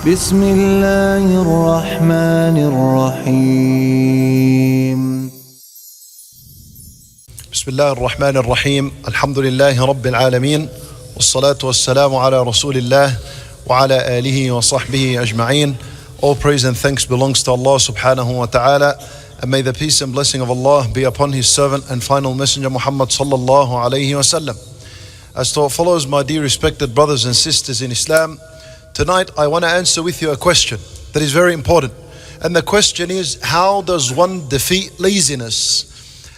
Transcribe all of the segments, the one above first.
بسم الله الرحمن الرحيم بسم الله الرحمن الرحيم الحمد لله رب العالمين والصلاة والسلام على رسول الله وعلى آله وصحبه أجمعين. All praise and thanks belongs to Allah subhanahu wa ta'ala, and may the peace and blessing of Allah be upon His servant and final messenger Muhammad sallallahu alayhi wa sallam. As to what follows, my dear respected brothers and sisters in Islam, tonight I want to answer with you a question that is very important. And the question is, how does one defeat laziness?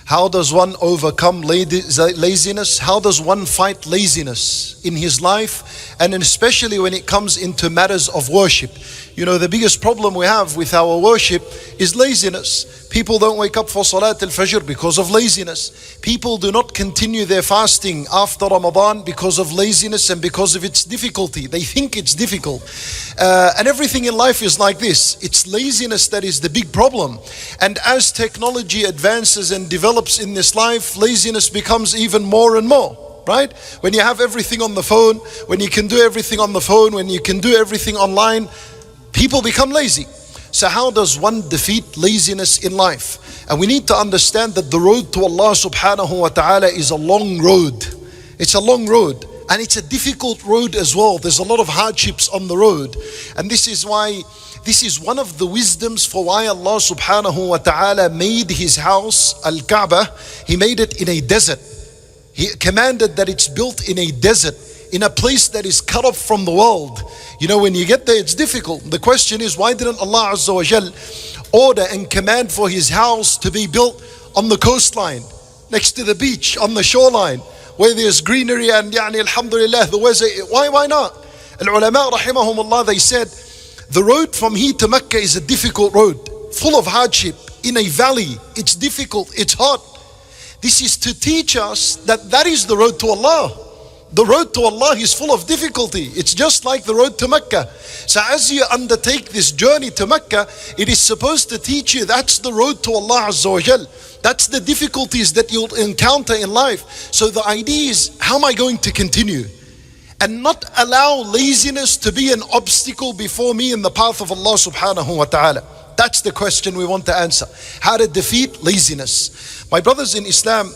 How does one overcome laziness? How does one fight laziness in his life? And especially when it comes into matters of worship. You know, the biggest problem we have with our worship is laziness. People don't wake up for Salat al-Fajr because of laziness. People do not continue their fasting after Ramadan because of laziness and because of its difficulty. They think it's difficult. And everything in life is like this. It's laziness that is the big problem. And as technology advances and develops in this life, laziness becomes even more and more. Right? When you have everything on the phone, when you can do everything on the phone, when you can do everything online, people become lazy. So how does one defeat laziness in life? And we need to understand that the road to Allah subhanahu wa ta'ala is a long road. It's a long road. And it's a difficult road as well. There's a lot of hardships on the road. And this is why, this is one of the wisdoms for why Allah subhanahu wa ta'ala made His house, Al-Kaaba, He made it in a desert. He commanded that it's built in a desert, in a place that is cut off from the world. You know, when you get there, it's difficult. The question is, why didn't Allah Azza wa Jal order and command for His house to be built on the coastline, next to the beach, on the shoreline, where there's greenery and alhamdulillah, the weather? Why not? Al-ulama rahimahumullah, they said, the road from here to Mecca is a difficult road, full of hardship, in a valley. It's difficult, it's hot. This is to teach us that that is the road to Allah. The road to Allah is full of difficulty. It's just like the road to Mecca. So as you undertake this journey to Mecca, it is supposed to teach you that's the road to Allah Azza wa Jal. That's the difficulties that you'll encounter in life. So the idea is, how am I going to continue? And not allow laziness to be an obstacle before me in the path of Allah subhanahu wa ta'ala. That's the question we want to answer. How to defeat laziness. My brothers in Islam,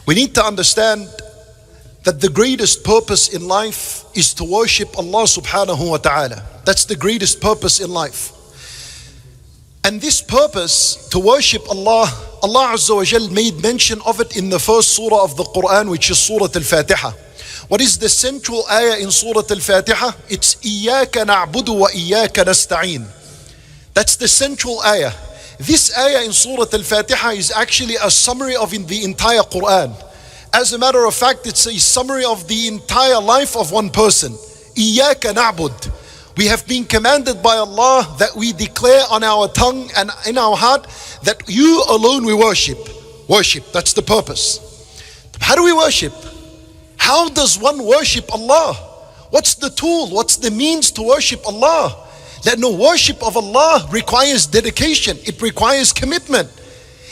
we need to understand that the greatest purpose in life is to worship Allah subhanahu wa ta'ala. That's the greatest purpose in life. And this purpose, to worship Allah, Allah Azza wa Jal made mention of it in the first surah of the Quran, which is Surah Al-Fatiha. What is the central ayah in Surah Al-Fatiha? It's إِيَّاكَ نَعْبُدُ وَإِيَّاكَ نَسْتَعِينُ. That's the central ayah. This ayah in Surah Al-Fatiha is actually a summary of the entire Quran. As a matter of fact, it's a summary of the entire life of one person. إِيَّاكَ نَعْبُدُ. We have been commanded by Allah that we declare on our tongue and in our heart that you alone we worship. Worship, that's the purpose. How do we worship? How does one worship Allah? What's the tool? What's the means to worship Allah? That no, worship of Allah requires dedication. It requires commitment.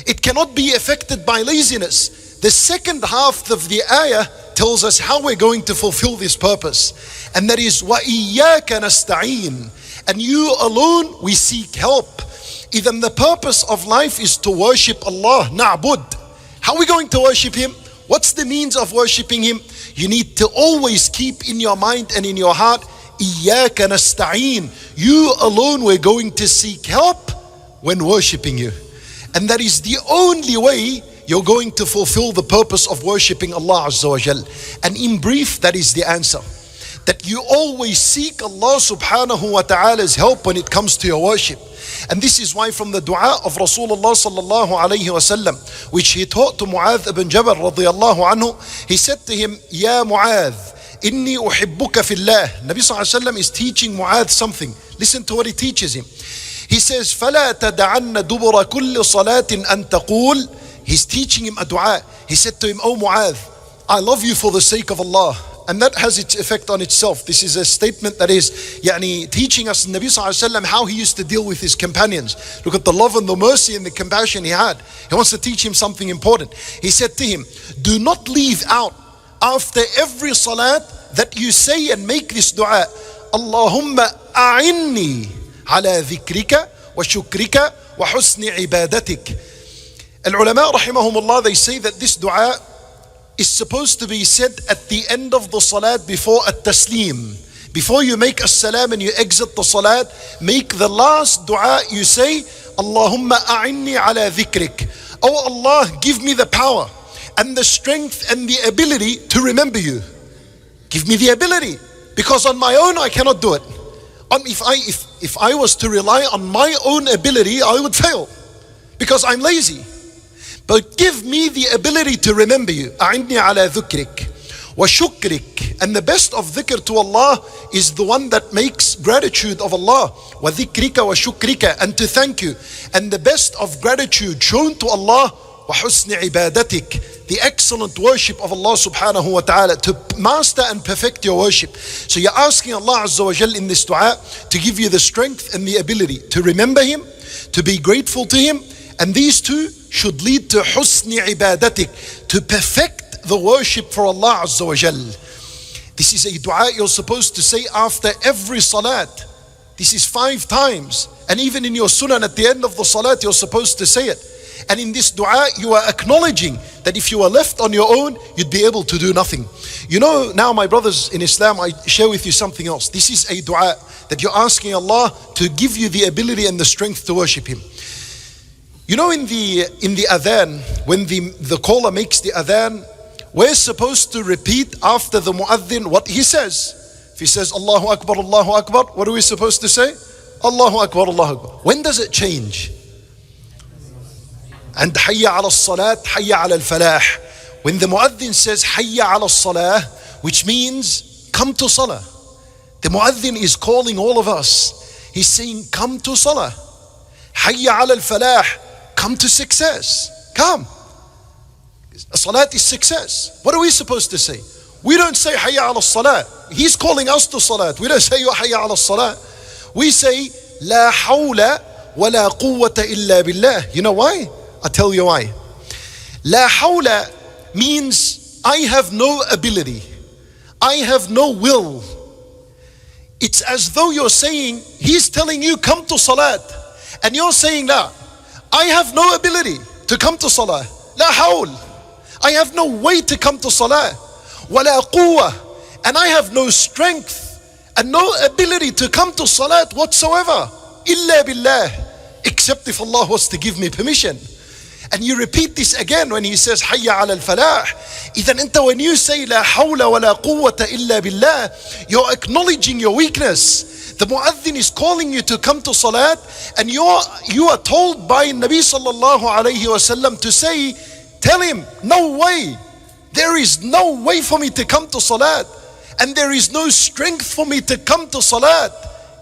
It cannot be affected by laziness. The second half of the ayah tells us how we're going to fulfill this purpose. And that is, وَإِيَّاكَ نَسْتَعِينُ. And you alone we seek help. Even the purpose of life is to worship Allah, na'bud. How are we going to worship Him? What's the means of worshiping Him? You need to always keep in your mind and in your heart, إِيَّاكَ نَسْتَعِينُ. You alone we're going to seek help when worshiping you. And that is the only way you're going to fulfill the purpose of worshipping Allah Azza wa Jal. And in brief, that is the answer. That you always seek Allah subhanahu wa ta'ala's help when it comes to your worship. And this is why from the dua of Rasulullah sallallahu alayhi wa sallam, which he taught to Mu'adh ibn Jabal radiyallahu anhu, he said to him, Ya Mu'adh, inni uhibbuka fillah. Nabi sallallahu alayhi wa sallam is teaching Mu'adh something. Listen to what he teaches him. He says, فَلَا تَدَعَنَّ دُبُرَ كُلِّ صَلَاةٍ أَن تَقُولْ. He's teaching him a dua. He said to him, Oh Mu'adh, I love you for the sake of Allah. And that has its effect on itself. This is a statement that is teaching us Nabi Sallallahu Alaihi Wasallam how he used to deal with his companions. Look at the love and the mercy and the compassion he had. He wants to teach him something important. He said to him, do not leave out after every salat that you say and make this dua, Allahumma a'inni ala dhikrika wa shukrika wa husni ibadatik. Al-ulama rahimahumullah, they say that this dua is supposed to be said at the end of the salat before at-taslim. Before you make as-salam and you exit the salat, make the last dua you say, Allahumma a'inni ala dhikrik. Oh Allah, give me the power and the strength and the ability to remember you. Give me the ability, because on my own I cannot do it. If I was to rely on my own ability, I would fail, because I'm lazy. But give me the ability to remember you. أعني على ذكرك وشكرك. And the best of dhikr to Allah is the one that makes gratitude of Allah. وذكرك وشكرك, and to thank you. And the best of gratitude shown to Allah, وحسن عبادتك, the excellent worship of Allah subhanahu wa ta'ala, to master and perfect your worship. So you're asking Allah Azza wa Jal in this dua to give you the strength and the ability to remember Him, to be grateful to Him, and these two should lead to husni ibadatik, to perfect the worship for Allah Azza wa Jal. This is a dua you're supposed to say after every salat. This is 5 times, and even in your sunan at the end of the salat you're supposed to say it. And in this dua you are acknowledging that if you are left on your own, you'd be able to do nothing. You know, now my brothers in Islam, I share with you something else. This is a dua that you're asking Allah to give you the ability and the strength to worship Him. You know, in the adhan, when the caller makes the adhan, we're supposed to repeat after the muaddin what he says. If he says Allahu Akbar, what are we supposed to say? Allahu Akbar, Allahu Akbar. When does it change? And hayya ala salat, hayya ala al-falah. When the muaddin says hayya ala salah, which means come to salah. The muaddin is calling all of us. He's saying come to salah. Hayya ala al-falah, come to success. Come. Salat is success. What are we supposed to say? We don't say hayya ala salat. He's calling us to salat. We don't say hayya ala salat. We say la hawla wa la quwwata illa billah. You know why? I'll tell you why. La hawla means I have no ability. I have no will. It's as though you're saying, he's telling you come to salat, and you're saying la, I have no ability to come to salah. La hawl. I have no way to come to salah. Wa la quwwa. And I have no strength and no ability to come to salat whatsoever. Illa billah. Except if Allah was to give me permission. And you repeat this again when he says hayya ala al-falah. Idhan anta, when you say la hawla wa la quwwata illa billah, you're acknowledging your weakness. The muaddin is calling you to come to salat, and you are told by Nabi sallallahu alayhi wasallam to say, tell him, no way. There is no way for me to come to salat, and there is no strength for me to come to salat.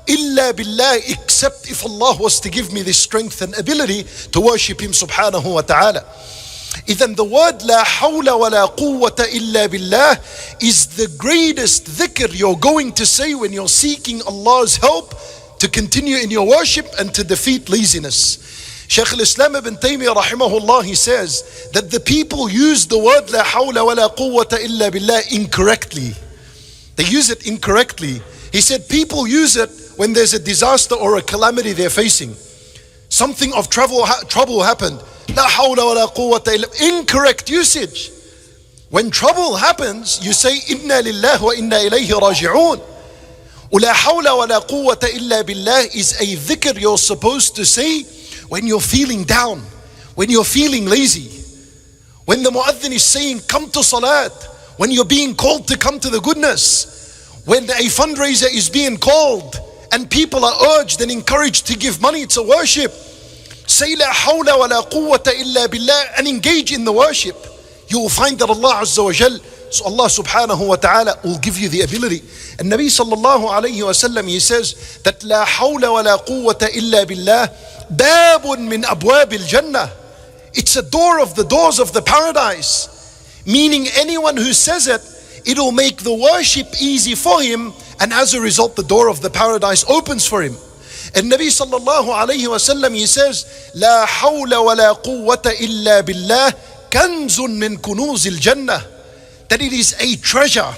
Illa billah, except if Allah was to give me the strength and ability to worship Him subhanahu wa ta'ala. Even the word la hawla wa la quwwata illa billah is the greatest dhikr you're going to say when you're seeking Allah's help to continue in your worship and to defeat laziness. Shaykh al-Islam ibn Taymiyyah rahimahullah, he says that the people use the word la hawla wa la quwwata illa billah incorrectly. They use it incorrectly. He said people use it when there's a disaster or a calamity they're facing. Something of trouble happened. La hawla wa la quwwata illa. Incorrect usage. When trouble happens, you say inna lillahi wa inna ilayhi raji'un. La hawla wa la quwwata illa billah is a dhikr you're supposed to say when you're feeling down, when you're feeling lazy, when the muaddin is saying come to salat, when you're being called to come to the goodness, when a fundraiser is being called and people are urged and encouraged to give money to worship. Say la hawla wa la quwwata illa billah and engage in the worship. You will find that Allah Azza wa Jal, so Allah subhanahu wa ta'ala will give you the ability. And Nabi sallallahu alayhi wa sallam, he says that la hawla wa la quwwata illa billah babun min abwab al-jannah. It's a door of the doors of the paradise. Meaning anyone who says it, it'll make the worship easy for him, and as a result the door of the paradise opens for him. And Nabi sallallahu alayhi wa sallam, he says la hawla wa la quwwata illa billah kanzun min kunuz al-jannah, that it is a treasure,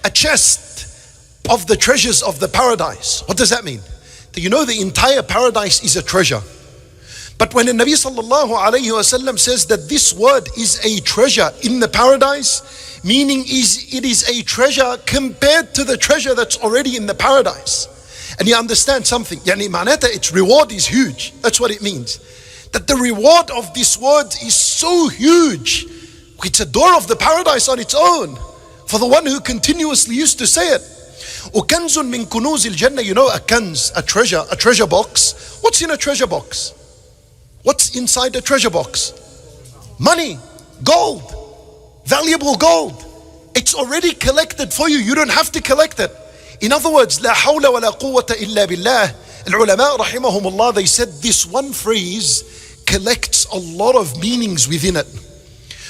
a chest of the treasures of the paradise. What does that mean? Do you know the entire paradise is a treasure? But when the Nabi sallallahu alayhi wasallam says that this word is a treasure in the paradise, meaning it is a treasure compared to the treasure that's already in the paradise. And you understand something, yani manata, its reward is huge. That's what it means. That the reward of this word is so huge. It's a door of the paradise on its own. For the one who continuously used to say it. وَكَنْزٌ مِّن كُنُوزِ الْجَنَّةِ. You know a kanz, a treasure box. What's in a treasure box? What's inside a treasure box? Money, gold, valuable gold. It's already collected for you. You don't have to collect it. In other words, لا حول ولا قوة إلا بالله. Al-ulama rahimahumullah, they said this one phrase collects a lot of meanings within it.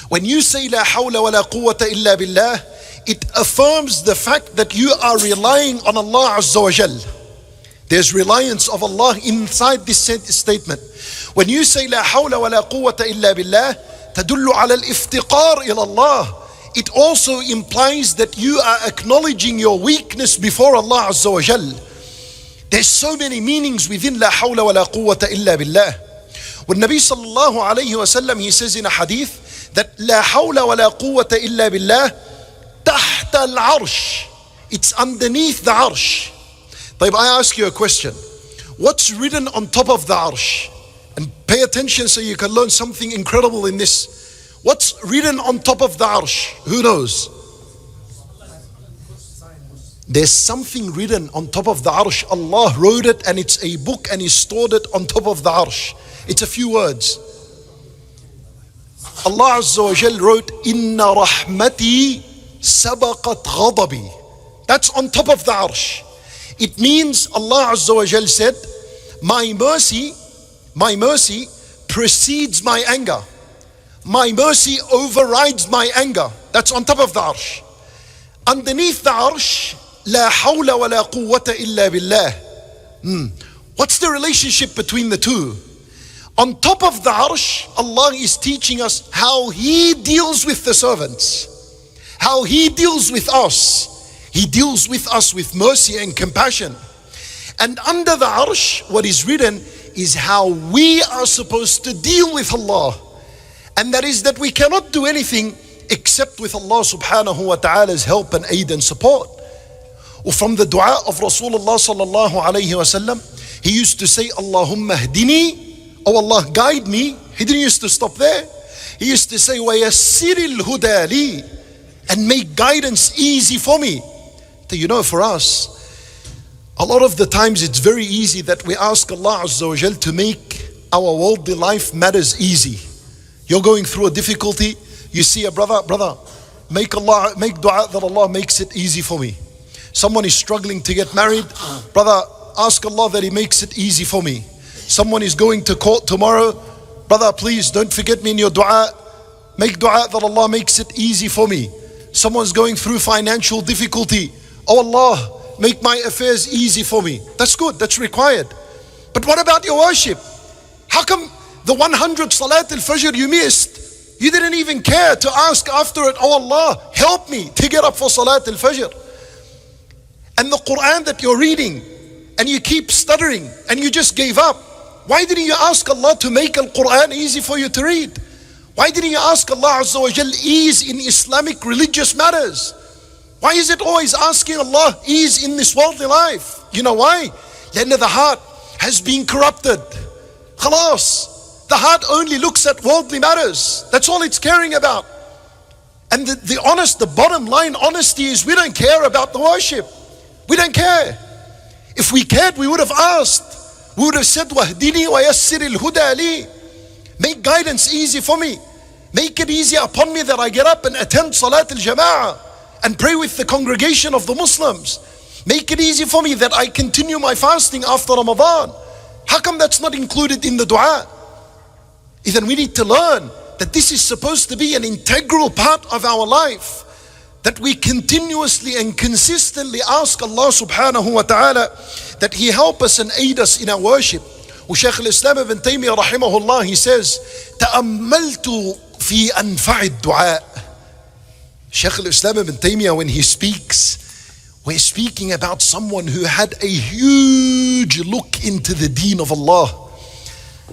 When you say لا حول ولا قوة إلا بالله, it affirms the fact that you are relying on Allah Azza wa Jal. There's reliance of Allah inside this statement. When you say لا حول ولا قوة إلا بالله, تدل على الافتقار إلى الله. It also implies that you are acknowledging your weakness before Allah Azza wa Jal. There's so many meanings within لا حول ولا قوة إلا بالله. When Nabi sallallahu alayhi wa sallam, he says in a hadith that لا حول ولا قوة إلا بالله تحت العرش. It's underneath the arsh. طيب, I ask you a question. What's written on top of the arsh? And pay attention so you can learn something incredible in this. What's written on top of the arsh? Who knows? There's something written on top of the arsh. Allah wrote it and it's a book and He stored it on top of the arsh. It's a few words. Allah Azza wa Jal wrote, Inna rahmati sabaqat ghadabi. That's on top of the arsh. It means Allah Azza wa Jal said, my mercy precedes my anger. My mercy overrides my anger. That's on top of the arsh. Underneath the arsh, لا حول ولا قوة إلا بالله. What's the relationship between the two? On top of the arsh, Allah is teaching us how He deals with the servants. How He deals with us. He deals with us with mercy and compassion. And under the arsh, what is written is how we are supposed to deal with Allah. And that is that we cannot do anything except with Allah subhanahu wa ta'ala's help and aid and support. Or from the dua of Rasulullah sallallahu alayhi wa sallam, he used to say, Allahumma hdini, oh Allah, guide me. He didn't used to stop there. He used to say, wa yassiril huda li, and make guidance easy for me. So, you know, for us, a lot of the times it's very easy that we ask Allah Azza wa Jal to make our worldly life matters easy. You're going through a difficulty, you see a brother, make dua that Allah makes it easy for me. Someone is struggling to get married, brother, ask Allah that He makes it easy for me. Someone is going to court tomorrow, brother, please don't forget me in your dua. Make dua that Allah makes it easy for me. Someone's going through financial difficulty. Oh Allah, make my affairs easy for me. That's good, that's required. But what about your worship? How come the 100 Salat al-Fajr you missed, you didn't even care to ask after it, oh Allah, help me to get up for Salat al-Fajr? And the Quran that you're reading, and you keep stuttering, and you just gave up. Why didn't you ask Allah to make al-Quran easy for you to read? Why didn't you ask Allah Azza wa Jal ease in Islamic religious matters? Why is it always asking Allah ease in this worldly life? You know why? Then the heart has been corrupted. Khalas. The heart only looks at worldly matters. That's all it's caring about. And the bottom line honesty is we don't care about the worship. We don't care. If we cared, we would have asked. We would have said, Wahdini wa yassiril huda li. Make guidance easy for me. Make it easy upon me that I get up and attend Salat al-Jama'ah and pray with the congregation of the Muslims. Make it easy for me that I continue my fasting after Ramadan. How come that's not included in the dua? Then we need to learn that this is supposed to be an integral part of our life. That we continuously and consistently ask Allah subhanahu wa ta'ala that He help us and aid us in our worship. Shaykh al-Islam ibn Taymiyyah rahimahullah, he says, تأملت في أنفع الدعاء. Shaykh al-Islam ibn Taymiyyah, when he speaks, We're speaking about someone who had a huge look into the deen of Allah.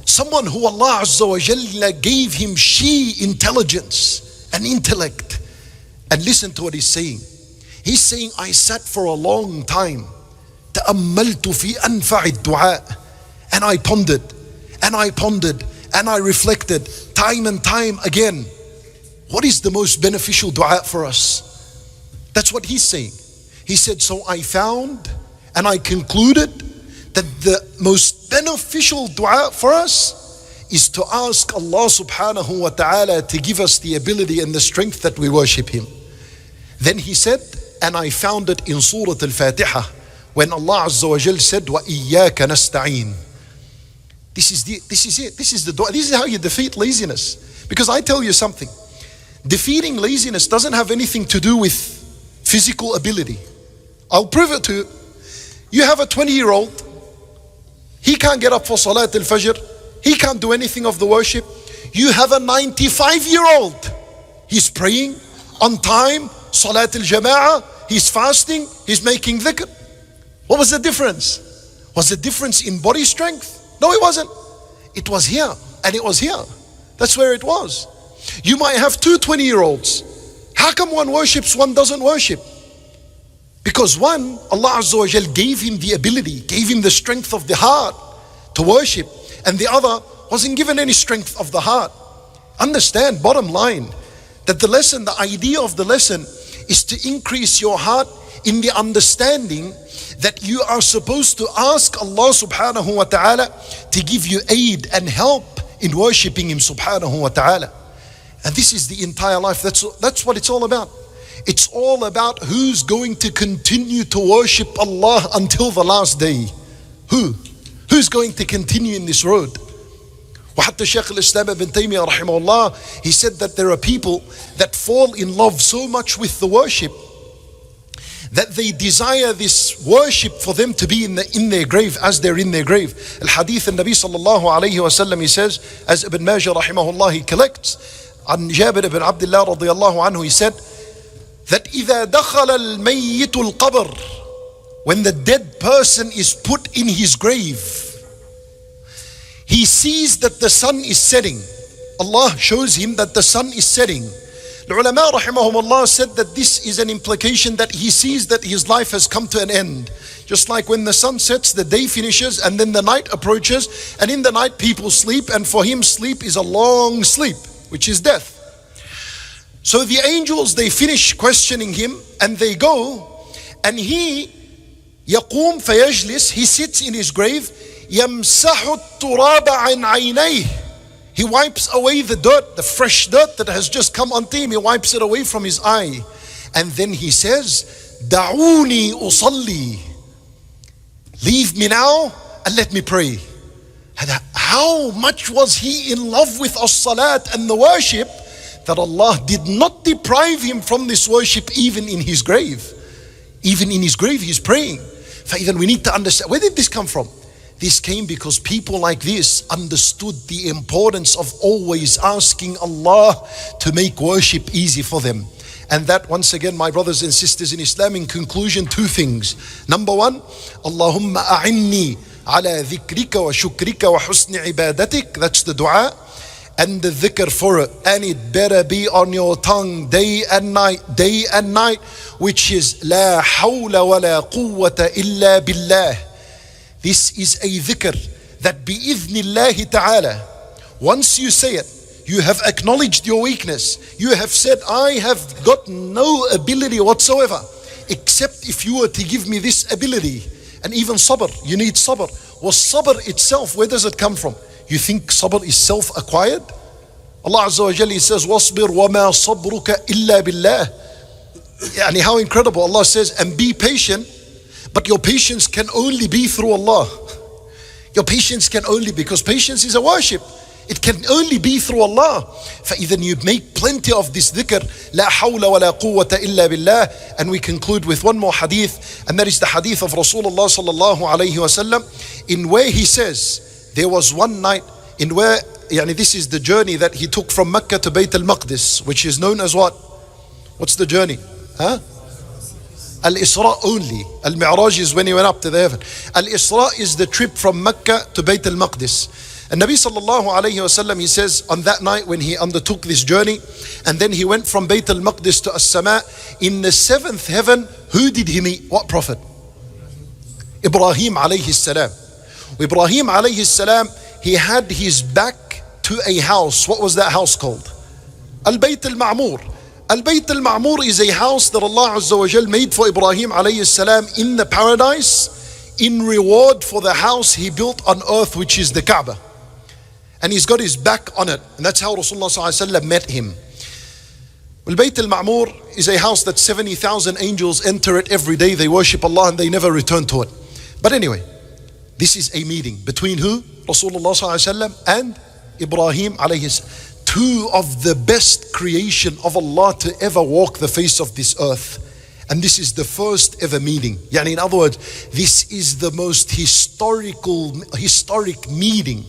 Someone who Allah Azza wa Jalla gave him intelligence and intellect. And listen to what he's saying. He's saying, I sat for a long time. تأملت في أنفع الدعاء. And I pondered, and I pondered, and I reflected time and time again. What is the most beneficial dua for us? That's what he's saying. He said, so I found and I concluded that the most beneficial dua for us is to ask Allah subhanahu wa ta'ala to give us the ability and the strength that we worship Him. Then he said, and I found it in Surah Al-Fatiha, when Allah Azza wa Jal said, وَإِيَّاكَ نَسْتَعِينَ. This is it. This is the dua. This is how you defeat laziness. Because I tell you something, defeating laziness doesn't have anything to do with physical ability. I'll prove it to you. You have a 20-year-old, he can't get up for Salat al-Fajr, he can't do anything of the worship. You have a 95-year-old, he's praying on time, Salat al-Jama'ah, he's fasting, he's making dhikr. What was the difference? Was the difference in body strength? No, it wasn't. It was here and it was here. That's where it was. You might have two 20-year-olds. How come one worships, one doesn't worship? Because one, Allah Azza wa Jal gave him the ability, gave him the strength of the heart to worship, and the other wasn't given any strength of the heart. Understand, bottom line, that the lesson, the idea of the lesson is to increase your heart in the understanding that you are supposed to ask Allah subhanahu wa ta'ala to give you aid and help in worshipping Him subhanahu wa ta'ala. And this is the entire life. That's what it's all about. It's all about who's going to continue to worship Allah until the last day. Who's going to continue in this road? وحتى Shaykh al-Islam ibn Taymiyyah rahimahullah, he said that there are people that fall in love so much with the worship that they desire this worship for them to be in their grave, as they're in their grave. Al-Hadith al-Nabi sallallahu alayhi wa sallam, he says, as Ibn Majah rahimahullah, he collects, عن Jabir ibn Abdullah radiyallahu anhu, he said, that إذا دخل الميت القبر, when the dead person is put in his grave, he sees that the sun is setting. Allah shows him that the sun is setting. The ulama rahimahumullah said that this is an implication that he sees that his life has come to an end. Just like when the sun sets, the day finishes and then the night approaches, and in the night people sleep, and for him sleep is a long sleep, which is death. So the angels, they finish questioning him and they go, and he يقوم فيجلس, he sits in his grave, يمسح التراب عن عينيه, he wipes away the dirt, the fresh dirt that has just come onto him, he wipes it away from his eye, and then he says, دعوني أصلي, leave me now and let me pray. How much was he in love with as-salat and the worship that Allah did not deprive him from this worship even in his grave. Even in his grave he's praying. Then we need to understand, where did this come from? This came because people like this understood the importance of always asking Allah to make worship easy for them. And that, once again, my brothers and sisters in Islam, in conclusion, two things. Number one, Allahumma a'inni ala dhikrika wa shukrika wa husni ibadatik. That's the dua. And the dhikr for it, and it better be on your tongue day and night, which is La hawla wa la quwwata illa billah. This is a dhikr that bi'idhnillahi ta'ala, once you say it, you have acknowledged your weakness. You have said, I have got no ability whatsoever, except if you were to give me this ability. And even sabr, you need sabr. Well, sabr itself, where does it come from? You think sabr is self-acquired? Allah Azza wa Jalla says, وَاصْبِرْ وَمَا صَبْرُكَ إِلَّا بِاللَّهِ. Yani how incredible. Allah says, and be patient, but your patience can only be through Allah. Your patience can only, because patience is a worship. It can only be through Allah. فَإِذَا you make plenty of this dhikr, لَا حَوْلَ وَلَا قُوَّةَ إِلَّا بِاللَّهِ. And we conclude with one more hadith, and that is the hadith of Rasulullah sallallahu alayhi wa sallam, in where he says, there was one night in where, this is the journey that he took from Mecca to Bayt al-Maqdis, which is known as what? What's the journey? Al-Isra only. Al-Mi'raj is when he went up to the heaven. Al-Isra is the trip from Mecca to Bayt al-Maqdis. And Nabi sallallahu alayhi wasallam, he says, on that night when he undertook this journey, and then he went from Bayt al-Maqdis to As-Sama, in the seventh heaven, who did he meet? What prophet? Ibrahim alayhi salam. Ibrahim alayhi salam, he had his back to a house. What was that house called? Al-Bayt al-Ma'mur. Al-Bayt al-Ma'mur is a house that Allah Azza wa Jal made for Ibrahim alayhi salam in the paradise in reward for the house he built on earth, which is the Kaaba. And he's got his back on it. And that's how Rasulullah sallallahu alaihi wasallam met him. Al-Bayt al-Ma'mur is a house that 70,000 angels enter it every day. They worship Allah and they never return to it. But anyway, this is a meeting between who? Rasulullah sallallahu alaihi wasallam and Ibrahim alayhi salam. Two of the best creation of Allah to ever walk the face of this earth. And this is the first ever meeting. Yani in other words, this is the most historic meeting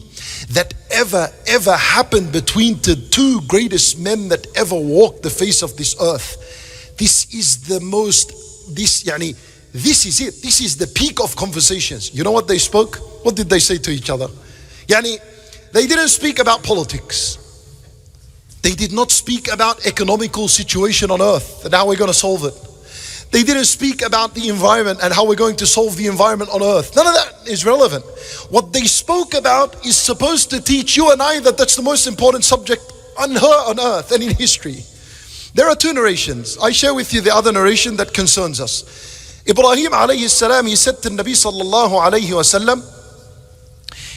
that ever happened between the two greatest men that ever walked the face of this earth. This is the most, this is it. This is the peak of conversations. You know what they spoke? What did they say to each other? They didn't speak about politics. They did not speak about economical situation on earth and how we're going to solve it. They didn't speak about the environment and how we're going to solve the environment on earth. None of that is relevant. What they spoke about is supposed to teach you and I that that's the most important subject on earth and in history. There are two narrations. I share with you the other narration that concerns us. Ibrahim alayhi salam, he said to Nabi sallallahu alayhi wa sallam,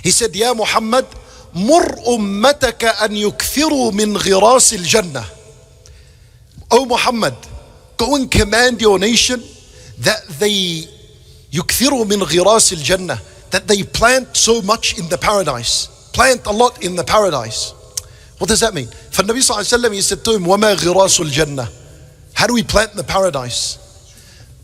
he said, Ya Muhammad, مر أمتك أن يكثروا من غراس الجنة. O Muhammad, go and command your nation that they يكثروا من غراس الجنة, that they plant so much in the paradise. Plant a lot in the paradise. What does that mean? For Nabi sallallahu alayhi wa sallam, he said to him, وما غراس الجنة? How do we plant in the paradise?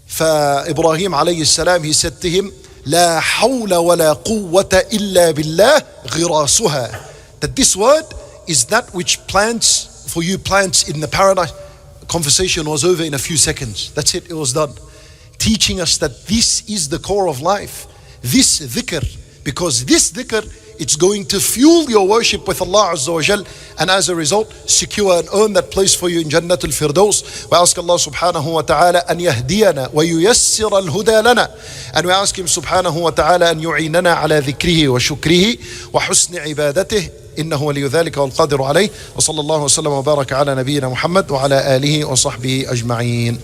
For Ibrahim alayhi salam, he said to him, لا حول ولا قوة إلا بالله غراسها. That this word is that which plants for you plants in the paradise. The conversation was over in a few seconds. That's it, it was done. Teaching us that this is the core of life. This dhikr, because this dhikr, it's going to fuel your worship with Allah Azza wa Jal, and as a result, secure and earn that place for you in Jannatul Firdaus. We ask Allah Subhanahu wa Ta'ala an yahdiyana wa yuyassir al-huda lana. And we ask Him Subhanahu wa Ta'ala an yu'inana ala dhikrihi wa shukrihi wa husni ibadatih. إنه ولي ذلك والقادر عليه. وصلى الله وسلم وبارك على نبينا محمد وعلى آله وصحبه أجمعين.